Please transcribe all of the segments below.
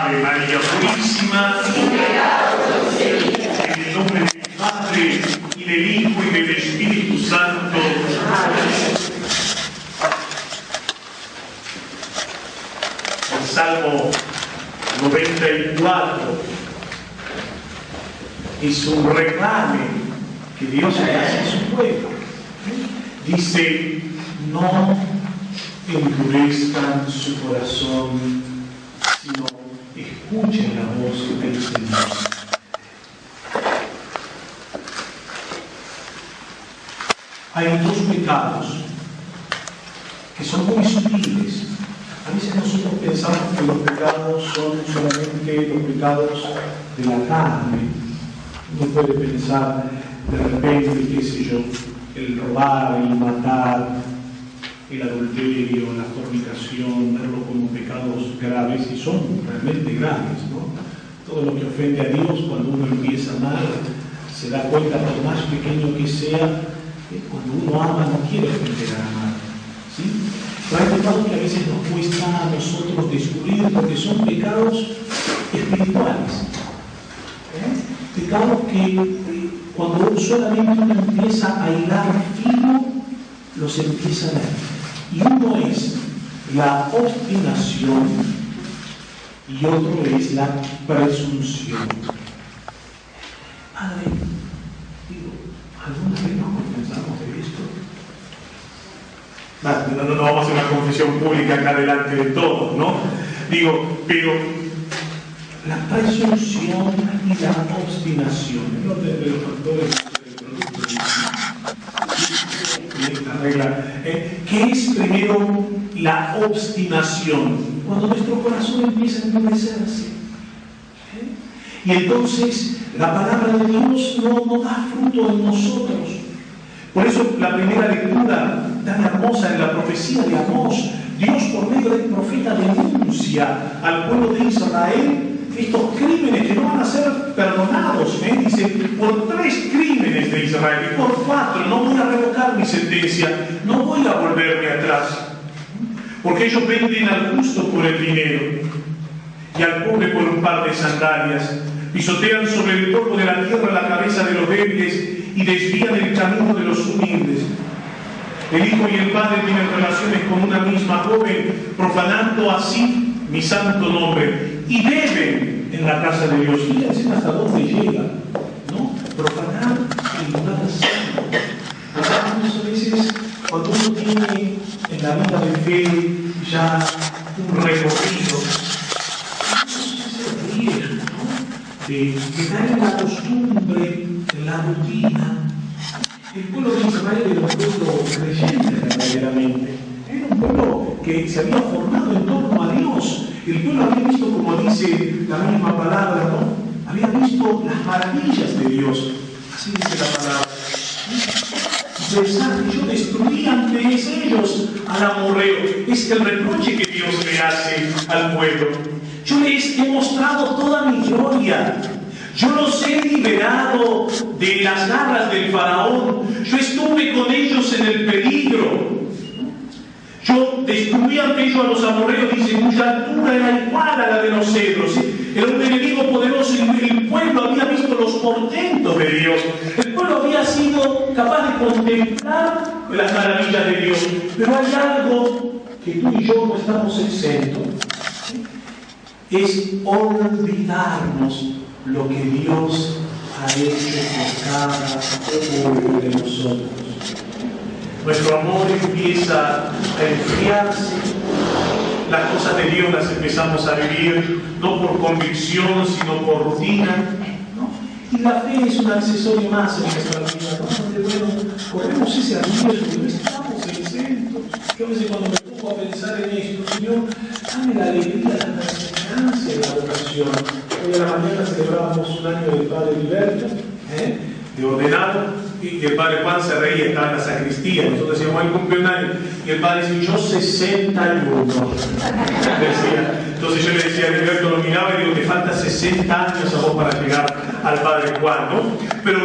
Ave María Purísima, en el nombre del Padre, y del Hijo, y del Espíritu Santo. El Salmo 94 es un reclame que Dios le hace a su pueblo. Dice: no endurezcan su corazón, sino escuchen la voz del Señor. Hay dos pecados que son muy sutiles. A veces nosotros pensamos que los pecados son solamente los pecados de la carne. Uno puede pensar de repente, qué sé yo, el robar, el matar, el adulterio, la fornicación, verlo como pecados graves, y son realmente graves, ¿no? Todo lo que ofende a Dios, cuando uno empieza mal, se da cuenta, por más pequeño que sea, cuando uno ama no quiere ofender a nadie, ¿sí? Pero hay pecados que a veces nos cuesta a nosotros descubrir, porque son pecados espirituales, pecados que cuando solamente uno empieza a hilar fino, los empieza a ver. Y uno es la obstinación y otro es la presunción. Padre, digo, ¿alguna vez nos confesamos de esto? No vamos a hacer una confesión pública acá delante de todos, ¿no? Digo, pero la presunción y la obstinación, el orden de los factores del producto, esta regla, ¿qué es primero la obstinación? Cuando nuestro corazón empieza a endurecerse. Y entonces la palabra de Dios no da fruto en nosotros. Por eso la primera lectura tan hermosa en la profecía de Amós, Dios por medio del profeta denuncia al pueblo de Israel estos crímenes que no van a ser perdonados. Dice: por 3 crímenes de Israel, y por 4 no voy a revocar mi sentencia, no voy a volverme atrás. Porque ellos venden al justo por el dinero y al pobre por un par de sandalias, pisotean sobre el polvo de la tierra la cabeza de los débiles y desvían el camino de los humildes. El hijo y el padre tienen relaciones con una misma joven, profanando así mi santo nombre, y beben en la casa de Dios. Fíjense hasta dónde llega, ¿no? Profanar el lugar santo. A veces, cuando uno tiene en la vida de fe ya un recorrido, ese riesgo, ¿no? de caer en la costumbre, en la rutina. El pueblo de Israel era un pueblo creyente verdaderamente. Era un pueblo que se había formado en torno a Dios. El pueblo había visto, como dice la misma palabra, ¿no? Había visto las maravillas de Dios. Así dice la palabra. Pensar que yo destruí ante ellos al amorreo. Es el reproche que Dios le hace al pueblo. Yo les he mostrado toda mi gloria. Yo los he liberado de las garras del faraón. Yo estuve con ellos en el peligro. Yo destruí ante ellos a los amorreos, dice, cuya altura era igual a la de los cedros. Era un enemigo poderoso y el pueblo había visto los portentos de Dios. El pueblo había sido capaz de contemplar las maravillas de Dios. Pero hay algo que tú y yo no estamos exentos. Es olvidarnos lo que Dios ha hecho por cada uno de nosotros. Nuestro amor empieza a enfriarse, las cosas de Dios las empezamos a vivir no por convicción, sino por rutina, ¿no? Y la fe es un accesorio más en nuestra vida, ¿no? Donde, bueno, corremos ese riesgo y no estamos exentos. Yo a veces cuando me pongo a pensar en esto, Señor, dame la alegría, la perseverancia y la vocación. Hoy a la mañana celebrábamos un año del Padre Liberto, de ordenado, y el Padre Juan se reía, estaba en la sacristía. Nosotros decíamos, él cumple un año, y el Padre decía, yo 61. Decía. Entonces yo le decía a Liberto, lo miraba y digo, te falta 60 años a vos para llegar al Padre Juan, ¿no? Pero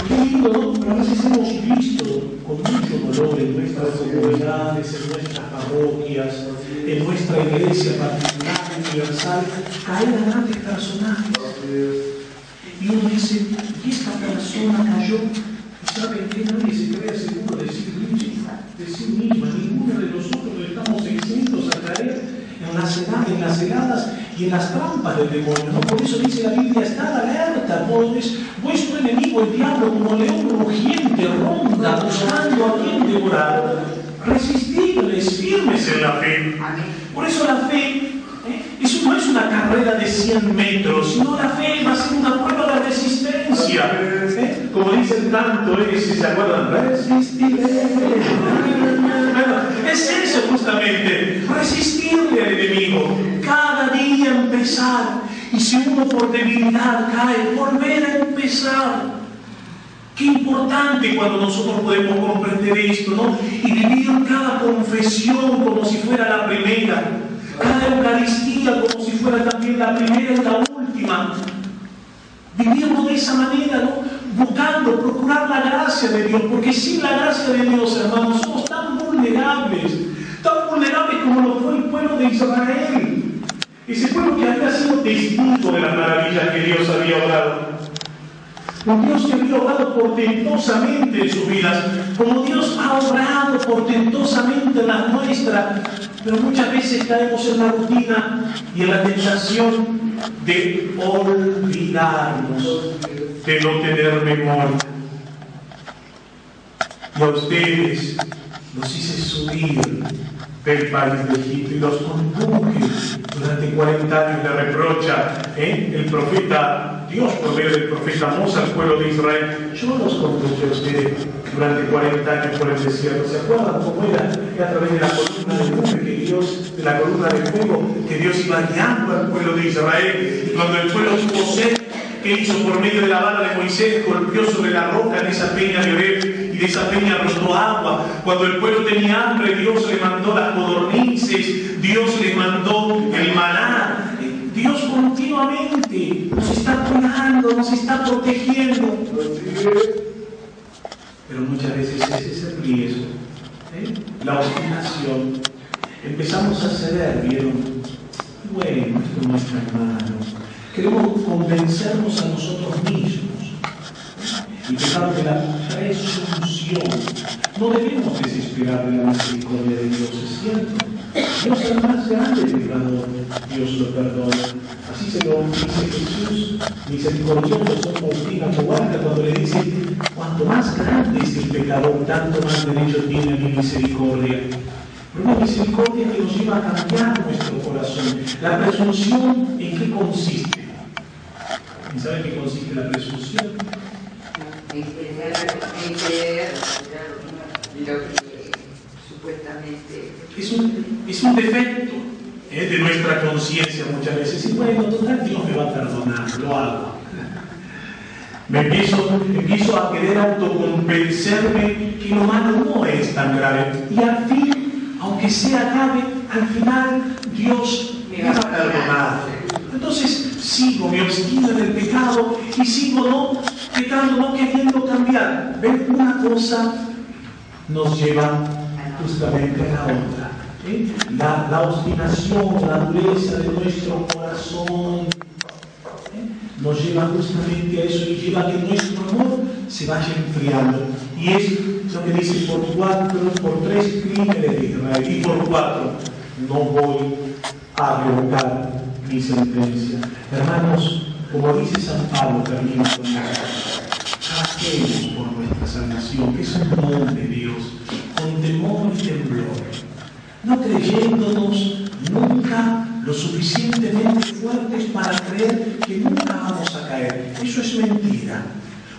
qué lindo, ¿no? Pero a veces hemos visto con mucho dolor en nuestras comunidades, en nuestras parroquias, en nuestra iglesia particular, en universal, caen a grandes personajes. Y uno dice, ¿y esta persona cayó? ¿Y saben qué? Nadie se cree seguro de sí mismo. Ninguno de nosotros estamos exentos a caer en las heladas y en las trampas del demonio, ¿no? Por eso dice la Biblia, estad alerta, pues vuestro enemigo, el diablo, como león rugiente, ronda, buscando a quien devorar. Resistidles, firmes en la fe. Por eso la fe, eso no es una carrera de 100 metros, sino la fe va a ser una prueba de resistencia. Como dice el canto ese, ¿se acuerdan? Resistiré. Es eso justamente, resistirle al enemigo, cada día empezar, y si uno por debilidad cae, volver a empezar. Qué importante cuando nosotros podemos comprender esto, ¿no? Y vivir cada confesión como si fuera la primera, cada Eucaristía como si fuera también la primera y la última. Vivirlo de esa manera, ¿no? Buscando, procurar la gracia de Dios, porque sin la gracia de Dios, hermanos, somos tan vulnerables como lo fue el pueblo de Israel. Ese pueblo que había sido testigo de las maravillas que Dios había obrado. Un Dios que había obrado portentosamente en sus vidas, como Dios ha obrado portentosamente en las nuestras, pero muchas veces caemos en la rutina y en la tentación de olvidarnos, de no tener memoria. Y a ustedes los hice subir del país de Egipto y los conduje durante 40 años. Le reprocha el profeta Dios por medio del profeta Moses al pueblo de Israel. Yo los conduje a ustedes durante 40 años por el desierto. ¿Se acuerdan cómo era? Que a través de la columna de nube que Dios, de la columna de fuego, que Dios iba guiando al pueblo de Israel. Y cuando el pueblo tuvo sed, ¿qué hizo? Por medio de la vara de Moisés, golpeó sobre la roca en esa peña de Oreb, y de esa peña brotó agua. Cuando el pueblo tenía hambre, Dios le mandó las codornices, Dios le mandó el maná. Dios continuamente nos está cuidando, nos está protegiendo. Pero muchas veces ese es el riesgo, la obstinación. Empezamos a ceder, ¿vieron? Bueno, esto no es tan malo. Queremos convencernos a nosotros mismos. Y dejamos de la presunción. No debemos desesperar de la misericordia de Dios, es cierto. Dios es el más grande pecador, Dios lo perdona. Así se lo dice Jesús, misericordioso son Faustina Cobarca, cuando le dice, cuanto más grande es el pecador, tanto más derecho tiene a mi misericordia. Pero una misericordia que nos lleva a cambiar nuestro corazón. La presunción, ¿en qué consiste? ¿Y saben qué consiste la presunción? En creer lo que supuestamente es un defecto de nuestra conciencia muchas veces. Y bueno, total, Dios me va a perdonar, lo hago. Me empiezo a querer autoconvencerme que lo malo no es tan grave. Y al fin, aunque sea grave, al final Dios me va a perdonar. Entonces sigo, me obstino en el pecado y sigo pecando, no queriendo cambiar. ¿Ven? Una cosa nos lleva justamente a la otra. La obstinación, la dureza de nuestro corazón nos lleva justamente a eso y lleva a que nuestro amor se vaya enfriando. Y es lo que dice por 3 crímenes de Israel y por 4 no voy a revocar mi sentencia. Hermanos, como dice San Pablo, termino con eso. Trabajemos por nuestra salvación, que es un don de Dios, con temor y temblor, no creyéndonos nunca lo suficientemente fuertes para creer que nunca vamos a caer. Eso es mentira.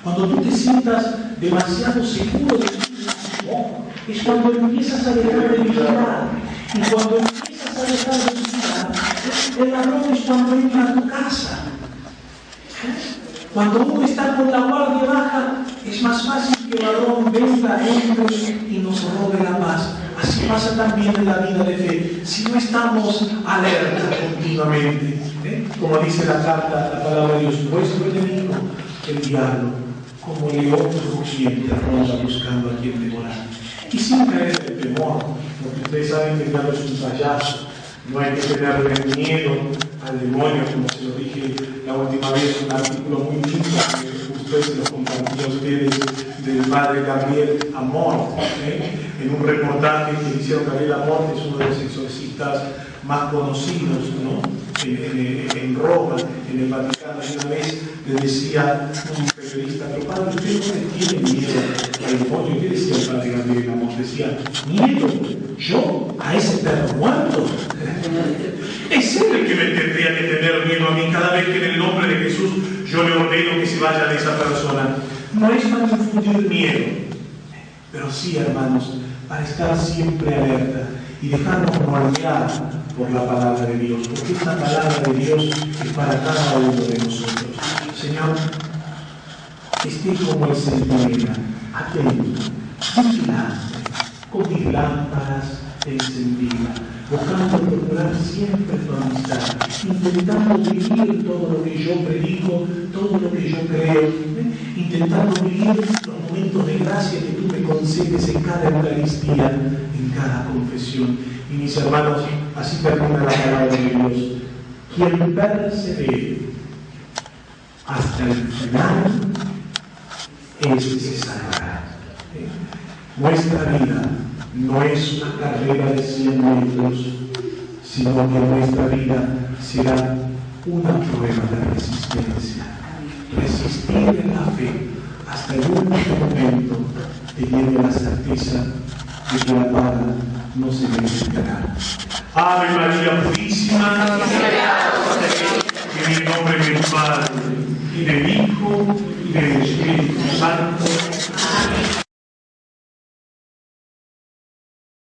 Cuando tú te sientas demasiado seguro de ti mismo, es cuando empiezas a dejar de vigilar. Y cuando empiezas a dejar de vigilar, el ladrón es cuando entra a tu casa. Cuando uno está con la guardia baja, es más fácil que el ladrón venga, entre y nos robe la paz. Así pasa también en la vida de fe. Si no estamos alerta continuamente, como dice la carta, la palabra de Dios, vuestro enemigo, el diablo, como león rugiente, ronda buscando a quien devorar. Y sin caer en temor, porque ustedes saben que el diablo es un payaso. No hay que tenerle miedo al demonio, como se lo dije la última vez, un artículo muy lindo que usted se lo compartí a ustedes del padre Gabriel Amort, en un reportaje que hicieron. Gabriel Amort es uno de los exorcistas más conocidos, ¿no? En Roma, en el Vaticano. Y una vez le decía un periodista: pero padre, usted no le tiene miedo al demonio. ¿Qué decía el padre Gabriel Amort? Decía: ¿miedo? ¿Yo? ¿A ese perro muerto? Es él el que me tendría que tener miedo a mí cada vez que en el nombre de Jesús yo le ordeno que se vaya de esa persona. No es para infundir miedo, pero sí, hermanos, para estar siempre alerta y dejarnos moldear por la palabra de Dios, porque esta palabra de Dios es para cada uno de nosotros. Señor, esté como el centinela, atento, vigilante, con mis lámparas encendidas, buscando procurar siempre tu amistad, intentando vivir todo lo que yo predico, todo lo que yo creo, intentando vivir los momentos de gracia que tú me concedes en cada Eucaristía, en cada confesión. Y mis hermanos, así termina la palabra de Dios: quien persevere hasta el final, ese se salvará. Nuestra vida no es una carrera de 100 metros, sino que nuestra vida será una prueba de resistencia. Resistir en la fe hasta el último momento, teniendo la certeza de que la pala no se debe esperar. Ave María Purísima, en el nombre del Padre, y del Hijo, y del Espíritu Santo. Amén.